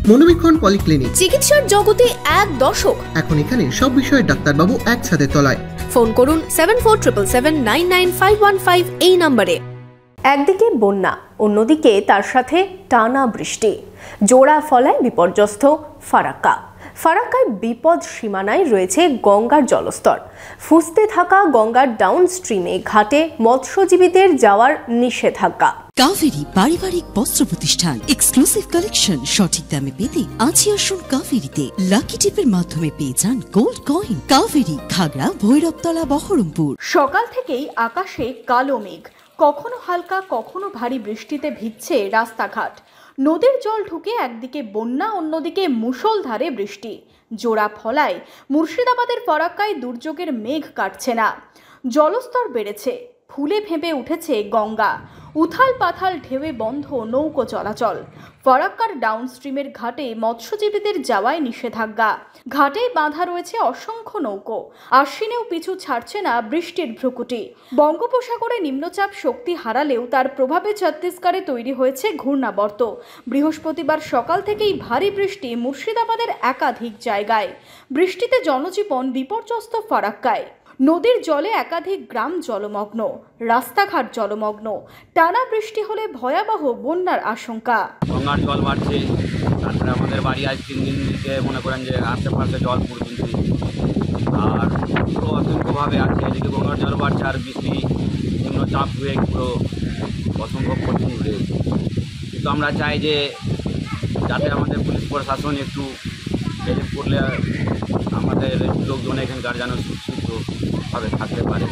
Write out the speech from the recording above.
মনোবীক্ষণ polyclinic, চিকিৎসার জগতে এক দশক। এখন এখানে সব বিষয়ে ডাক্তারবাবু এক ছাদের তলায়। ফোন করুন 7477799515 এই নম্বরে। একদিকে বন্যা, অন্যদিকে তার সাথে টানা বৃষ্টি, জোড়া ফলায় বিপর্যস্ত ফারাক্কা। ফারাক্কায় বিপদ সীমানায় রয়েছে গঙ্গার জলস্তর। ফুসতে থাকা গঙ্গার ডাউন স্ট্রিমে ঘাটে মৎস্যজীবীদের যাওয়ার নিষেধাজ্ঞা। কাভেরি পারিবারিক বস্ত্র প্রতিষ্ঠান, এক্সক্লুসিভ কালেকশন সঠিক দামে পেতে আজই আসুন কাভেরিতে। লাকি টিপের মাধ্যমে পেয়ে যান গোল্ড কয়েন। কাভেরি, খাগড়া, ভৈরবতলা, বহরমপুর। সকাল থেকেই আকাশে কালো মেঘ, কখনো হালকা কখনো ভারী বৃষ্টিতে ভিজছে রাস্তাঘাট। নদীর জল ঢুকে একদিকে বন্যা, অন্যদিকে মুষলধারে বৃষ্টি। জোড়া ফলায় মুর্শিদাবাদের ফারাক্কায় দুর্যোগের মেঘ কাটছে না। জলস্তর বেড়েছে, ফুলে ফেঁপে উঠেছে গঙ্গা। উথাল পাথাল ঢেউয়ে বন্ধ নৌকো চলাচল। ফারাক্কার ডাউনস্ট্রিমের ঘাটে মৎস্যজীবীদের যাওয়ায় নিষেধাজ্ঞা। ঘাটেই বাঁধা রয়েছে অসংখ্য নৌকো। আশ্বিনেও পিছু ছাড়ছে না বৃষ্টির ভ্রুকুটি। বঙ্গোপসাগরে নিম্নচাপ শক্তি হারালেও তার প্রভাবে ছত্তিশগড়ে তৈরি হয়েছে ঘূর্ণাবর্ত। বৃহস্পতিবার সকাল থেকেই ভারী বৃষ্টি মুর্শিদাবাদের একাধিক জায়গায়। বৃষ্টিতে জনজীবন বিপর্যস্ত ফারাক্কায়। নদীর জলে একাধিক গ্রাম জলমগ্ন, রাস্তাঘাট জলমগ্ন। টানা বৃষ্টি হলে ভয়াবহ বন্যার আশঙ্কা। গঙ্গার জল বাড়ছে, তারপরে আমাদের বাড়ি আজ 3 দিন দিকে মনে করেন যে আশেপাশে জল পড়ছে, আর পুরো অসংখ্যভাবে আছে। এদিকে গঙ্গার জল বাড়ছে আর বৃষ্টি নিম্নচাপ হয়ে পুরো অসংখ্য কঠিন রয়েছে। কিন্তু আমরা চাই যে যাতে আমাদের পুলিশ প্রশাসন একটু হেল্প করলে আমাদের লোকজন এখানকার যেন সুস্থভাবে থাকতে পারে।